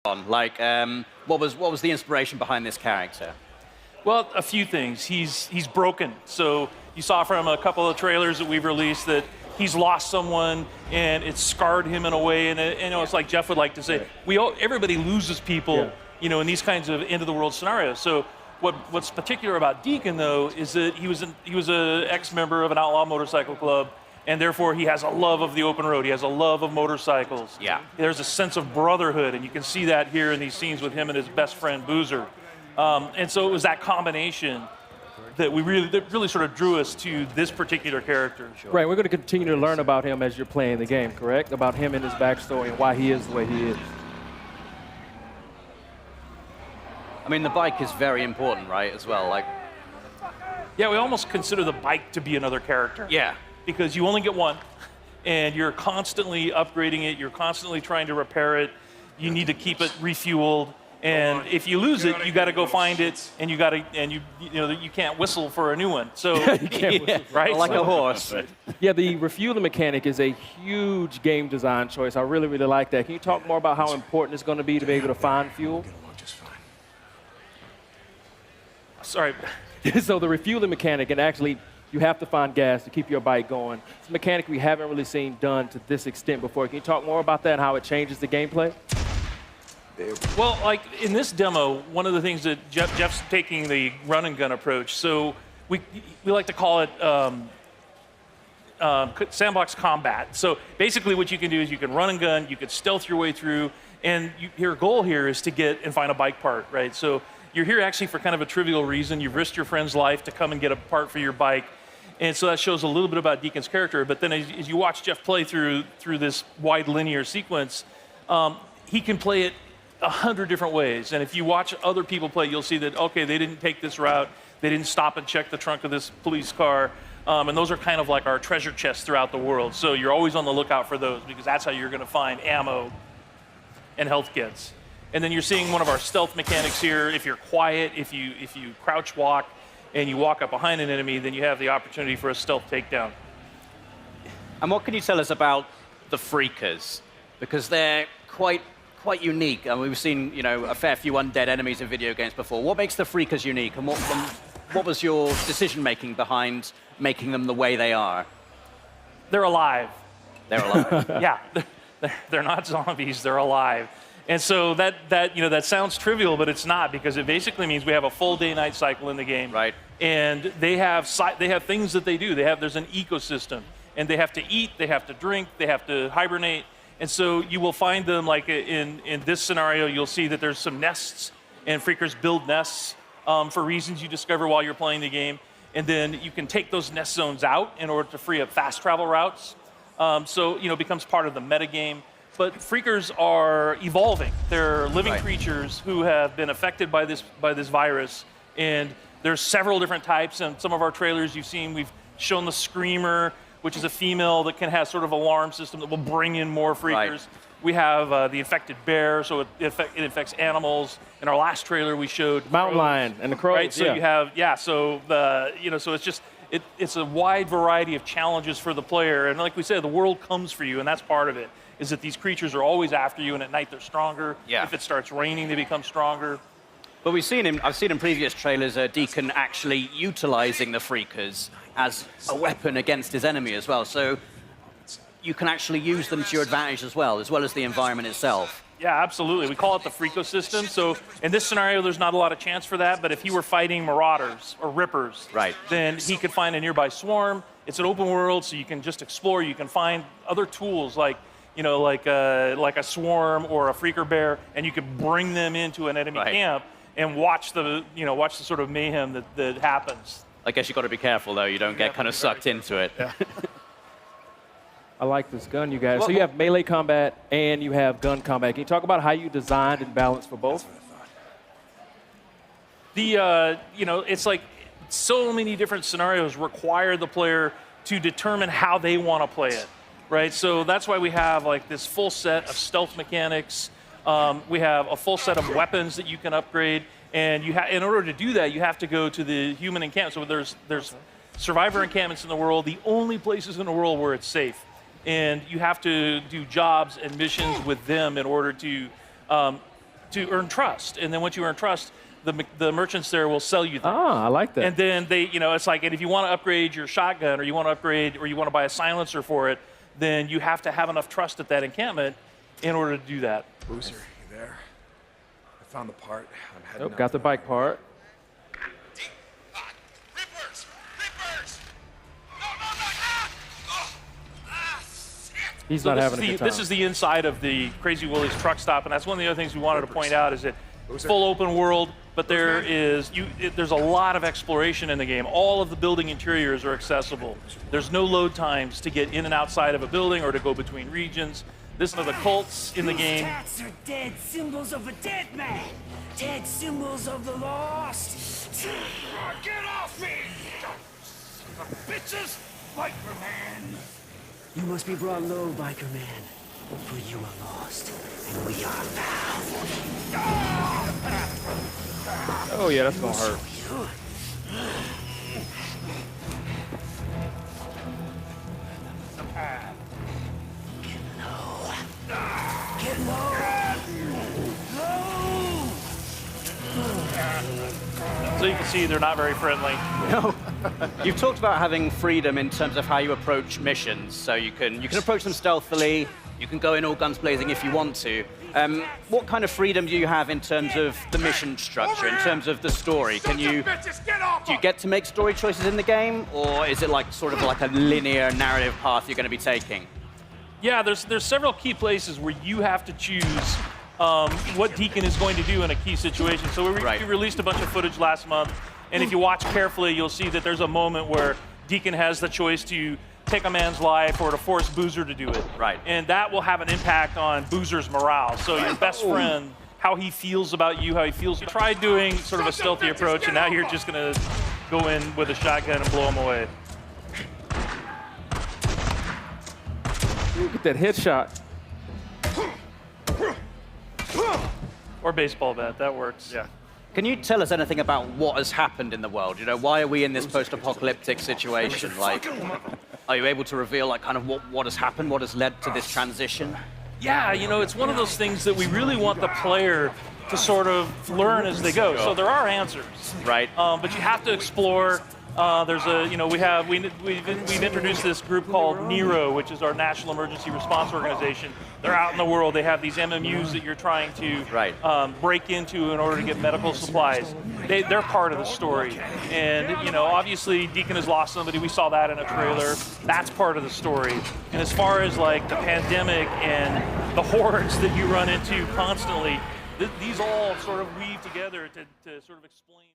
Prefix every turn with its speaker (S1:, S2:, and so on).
S1: on? Like, what was the inspiration behind this character?
S2: Well, a few things. He's broken. So you saw from a couple of trailers that we've released that he's lost someone and it's scarred him in a way. And it's like Jeff would like to say, everybody loses people, in these kinds of end of the world scenarios. So what's particular about Deacon though is that he was an ex-member of an outlaw motorcycle club, and therefore he has a love of the open road. He has a love of motorcycles.
S1: Yeah.
S2: There's a sense of brotherhood, and you can see that here in these scenes with him and his best friend Boozer. And so it was that combination that really sort of drew us to this particular character.
S3: Right, we're going to continue to learn about him as you're playing the game, correct? About him and his backstory and why he is the way he is.
S1: I mean, the bike is very important, right, as well? Like,
S2: yeah, we almost consider the bike to be another character.
S1: Yeah.
S2: Because you only get one, and you're constantly upgrading it. You're constantly trying to repair it. You need to keep it refueled. And if you lose it, you got to go find it, and you can't whistle for a new one. So
S3: you can't whistle,
S2: right,
S1: like a horse.
S3: Yeah, the refueling mechanic is a huge game design choice. I really, really like that. Can you talk more about how important it's going to be able to find fuel?
S2: Sorry.
S3: So the refueling mechanic, and actually you have to find gas to keep your bike going. It's a mechanic we haven't really seen done to this extent before. Can you talk more about that and how it changes the gameplay?
S2: Well, like in this demo, one of the things that Jeff's taking the run and gun approach. So we like to call it sandbox combat. So basically what you can do is you can run and gun, you can stealth your way through, and your goal here is to get and find a bike part, right? So you're here actually for kind of a trivial reason. You've risked your friend's life to come and get a part for your bike. And so that shows a little bit about Deacon's character. But then as you watch Jeff play through this wide linear sequence, he can play it 100 different ways. And if you watch other people play, you'll see that, okay, they didn't take this route. They didn't stop and check the trunk of this police car. And those are kind of like our treasure chests throughout the world. So you're always on the lookout for those, because that's how you're going to find ammo and health kits. And then you're seeing one of our stealth mechanics here. If you're quiet, if you crouch walk and you walk up behind an enemy, then you have the opportunity for a stealth takedown.
S1: And what can you tell us about the Freakers? Because they're quite unique. And we've seen, a fair few undead enemies in video games before. What makes the Freakers unique, and what was your decision-making behind making them the way they are?
S2: They're alive.
S1: They're alive.
S2: Yeah, they're not zombies. They're alive. And so that sounds trivial, but it's not, because it basically means we have a full day-night cycle in the game.
S1: Right.
S2: And they have things that they do. There's an ecosystem, and they have to eat, they have to drink, they have to hibernate. And so you will find them, like in this scenario, you'll see that there's some nests, and Freakers build nests for reasons you discover while you're playing the game. And then you can take those nest zones out in order to free up fast travel routes. So it becomes part of the metagame. But Freakers are evolving. They're living creatures who have been affected by this virus. And there's several different types. And some of our trailers you've seen, we've shown the Screamer, which is a female that can have sort of alarm system that will bring in more Freakers. Right. We have the infected bear, so it infects animals. In our last trailer, we showed
S3: mountain lion and the crows.
S2: Right, so you have so it's just it's a wide variety of challenges for the player. And like we said, the world comes for you, and that's part of it. Is that these creatures are always after you, and at night they're stronger.
S1: Yeah.
S2: If it starts raining, they become stronger.
S1: But I've seen in previous trailers Deacon actually utilizing the Freakers as a weapon against his enemy as well. So you can actually use them to your advantage as well as the environment itself.
S2: Yeah, absolutely. We call it the Freakosystem. So in this scenario, there's not a lot of chance for that. But if he were fighting Marauders or Rippers, then he could find a nearby swarm. It's an open world, so you can just explore. You can find other tools like a swarm or a Freaker bear, and you can bring them into an enemy camp and watch the sort of mayhem that happens.
S1: I guess you've got to be careful, though. You don't get kind of sucked into it.
S2: Yeah.
S3: I like this gun, you guys. So you have melee combat and you have gun combat. Can you talk about how you designed and balanced for both?
S2: It's like so many different scenarios require the player to determine how they want to play it, right? So that's why we have like this full set of stealth mechanics. We have a full set of weapons that you can upgrade, and in order to do that, you have to go to the human encampment. So there's survivor encampments in the world, the only places in the world where it's safe. And you have to do jobs and missions with them in order to to earn trust. And then once you earn trust, the merchants there will sell you things.
S3: Ah, I like that.
S2: And then they, it's like, and if you want to upgrade your shotgun, or you want to upgrade, or you want to buy a silencer for it, then you have to have enough trust at that encampment in order to do that.
S4: Boozer, you there? I found the part. I'm heading
S3: Nope,
S4: up
S3: got the
S4: now.
S3: bike part.
S5: Rippers! Rippers! No, no, no! Shit!
S3: He's
S2: So
S3: not having a good time.
S2: this is the inside of the Crazy Willie's truck stop, and that's one of the other things we wanted to point out is that full open world, but there's a lot of exploration in the game. All of the building interiors are accessible. There's no load times to get in and outside of a building or to go between regions. This is the cults in the game.
S6: Tats are dead symbols of a dead man. Dead symbols of the lost.
S5: Get off me! Bitches! Viper Man!
S6: You must be brought low, biker man. For you are lost, and we are found.
S3: Oh yeah, that's gonna hurt.
S6: Get low.
S2: So you can see they're not very friendly.
S1: You've talked about having freedom in terms of how you approach missions. So you can approach them stealthily. You can go in all guns blazing if you want to. What kind of freedom do you have in terms of the mission structure, in terms of the story? Can you
S5: Bitches, get off!
S1: do you get to make story choices in the game, or is it like sort of like a linear narrative path you're going to be taking?
S2: Yeah, there's several key places where you have to choose what Deacon is going to do in a key situation. So we released a bunch of footage last month, and if you watch carefully, you'll see that there's a moment where Deacon has the choice to take a man's life or to force Boozer to do it.
S1: Right.
S2: And that will have an impact on Boozer's morale. So your best friend, how he feels about you, how he feels. You tried doing sort of a stealthy approach, and now you're just going to go in with a shotgun and blow him away.
S3: Ooh, get that headshot.
S2: Or baseball bat, that works. Yeah.
S1: Can you tell us anything about what has happened in the world? Why are we in this post-apocalyptic situation? Like, are you able to reveal like kind of what has happened, what has led to this transition?
S2: Yeah, it's one of those things that we really want the player to sort of learn as they go. So there are answers,
S1: Right.
S2: but you have to explore. There's a, we've introduced this group called NERO, which is our National Emergency Response Organization. They're out in the world. They have these MMUs that you're trying to break into in order to get medical supplies. They're part of the story. And, obviously Deacon has lost somebody. We saw that in a trailer. That's part of the story. And as far as like the pandemic and the hordes that you run into constantly, these all sort of weave together to sort of explain.